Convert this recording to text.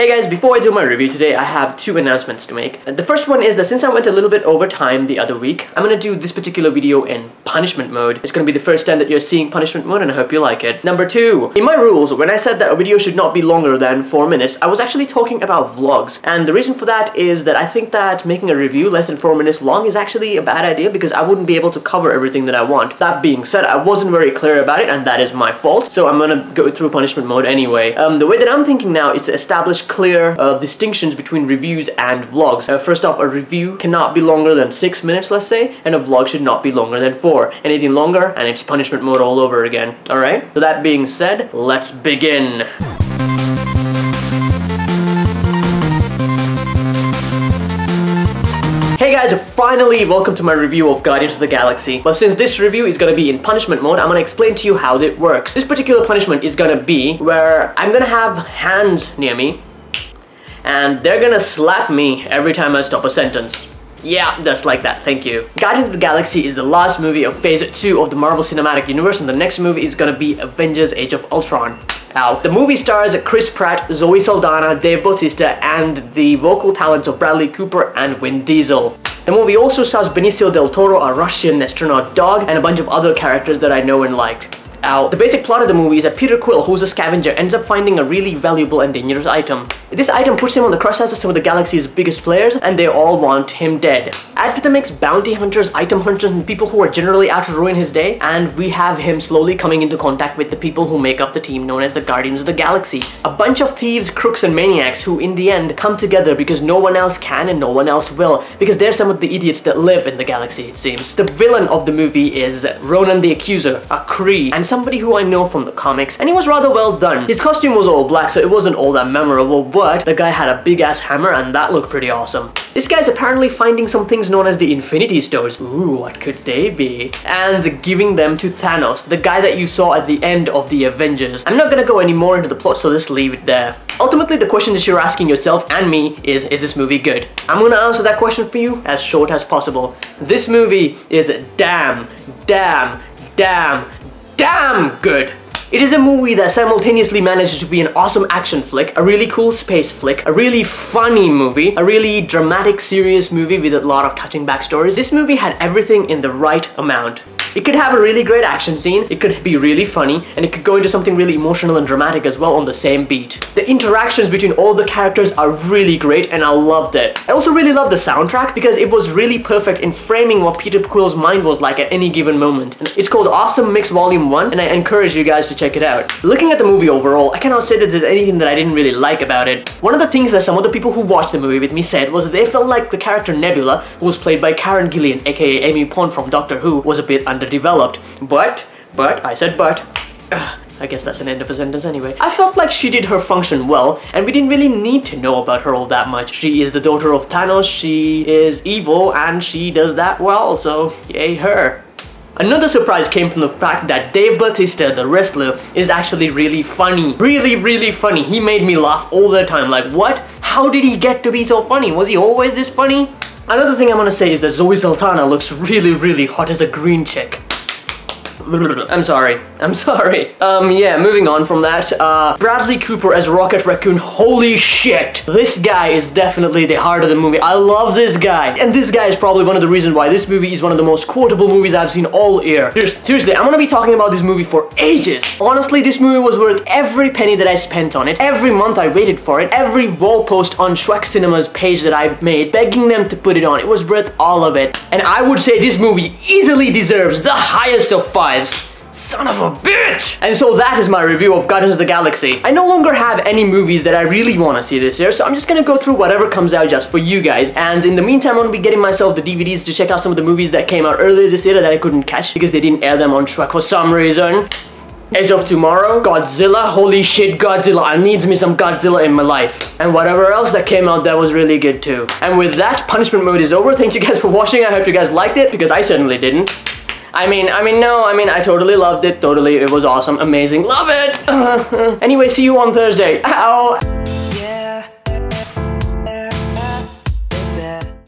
Hey guys, before I do my review today, I have two announcements to make. The first one is that since I went a little bit over time the other week, I'm gonna do this particular video in punishment mode. It's gonna be the first time that you're seeing punishment mode and I hope you like it. Number two, in my rules, when I said that a video should not be longer than 4 minutes, I was actually talking about vlogs. And the reason for that is that I think that making a review less than 4 minutes long is actually a bad idea because I wouldn't be able to cover everything that I want. That being said, I wasn't very clear about it and that is my fault. So I'm gonna go through punishment mode anyway. The way that I'm thinking now is to establish clear distinctions between reviews and vlogs. First off, a review cannot be longer than 6 minutes, let's say, and a vlog should not be longer than 4. Anything longer, and it's punishment mode all over again. Alright? So that being said, let's begin. Hey guys, finally welcome to my review of Guardians of the Galaxy. But since this review is gonna be in punishment mode, I'm gonna explain to you how it works. This particular punishment is gonna be where I'm gonna have hands near me and they're gonna slap me every time I stop a sentence. Yeah, just like that, thank you. Guardians of the Galaxy is the last movie of Phase 2 of the Marvel Cinematic Universe, and the next movie is gonna be Avengers Age of Ultron. Ow. The movie stars Chris Pratt, Zoe Saldana, Dave Bautista, and the vocal talents of Bradley Cooper and Vin Diesel. The movie also stars Benicio del Toro, a Russian astronaut dog, and a bunch of other characters that I know and liked. Ow. The basic plot of the movie is that Peter Quill, who's a scavenger, ends up finding a really valuable and dangerous item. This item puts him on the crosshairs of some of the galaxy's biggest players, and they all want him dead. Add to the mix bounty hunters, item hunters, and people who are generally out to ruin his day, and we have him slowly coming into contact with the people who make up the team known as the Guardians of the Galaxy. A bunch of thieves, crooks, and maniacs who in the end come together because no one else can and no one else will, because they're some of the idiots that live in the galaxy, it seems. The villain of the movie is Ronan the Accuser, a Kree, and somebody who I know from the comics, and he was rather well done. His costume was all black, so it wasn't all that memorable, but the guy had a big ass hammer and that looked pretty awesome. This guy's apparently finding some things known as the Infinity Stones. Ooh, what could they be? And giving them to Thanos, the guy that you saw at the end of the Avengers. I'm not gonna go any more into the plot, so just leave it there. Ultimately, the question that you're asking yourself and me is this movie good? I'm gonna answer that question for you as short as possible. This movie is damn good. It is a movie that simultaneously manages to be an awesome action flick, a really cool space flick, a really funny movie, a really dramatic, serious movie with a lot of touching backstories. This movie had everything in the right amount. It could have a really great action scene, it could be really funny, and it could go into something really emotional and dramatic as well on the same beat. The interactions between all the characters are really great and I loved it. I also really loved the soundtrack because it was really perfect in framing what Peter Quill's mind was like at any given moment. And it's called Awesome Mix Volume 1 and I encourage you guys to check it out. Looking at the movie overall, I cannot say that there's anything that I didn't really like about it. One of the things that some of the people who watched the movie with me said was that they felt like the character Nebula, who was played by Karen Gillan, aka Amy Pond from Doctor Who, was a bit underdeveloped. But, I said but. I guess that's an end of a sentence anyway. I felt like she did her function well, and we didn't really need to know about her all that much. She is the daughter of Thanos, she is evil, and she does that well, so yay her. Another surprise came from the fact that Dave Bautista, the wrestler, is actually really funny. Really funny. He made me laugh all the time. Like, what? How did he get to be so funny? Was he always this funny? Another thing I'm gonna say is that Zoe Saldana looks really hot as a green chick. I'm sorry. Yeah, moving on from that, Bradley Cooper as Rocket Raccoon, holy shit! This guy is definitely the heart of the movie. I love this guy. And this guy is probably one of the reasons why this movie is one of the most quotable movies I've seen all year. Seriously, I'm gonna be talking about this movie for ages. Honestly, this movie was worth every penny that I spent on it, every month I waited for it, every wall post on Schweck Cinema's page that I made, begging them to put it on. It was worth all of it. And I would say this movie easily deserves the highest of 5s. Son of a bitch! And so that is my review of Guardians of the Galaxy. I no longer have any movies that I really want to see this year, so I'm just gonna go through whatever comes out just for you guys. And in the meantime, I'm gonna be getting myself the DVDs to check out some of the movies that came out earlier this year that I couldn't catch because they didn't air them on Shrek for some reason. Edge of Tomorrow, Godzilla, holy shit, Godzilla, I need me some Godzilla in my life. And whatever else that came out that was really good too. And with that, punishment mode is over. Thank you guys for watching. I hope you guys liked it, because I certainly didn't. I totally loved it. Totally, it was awesome, amazing, love it. Anyway, see you on Thursday. Ow.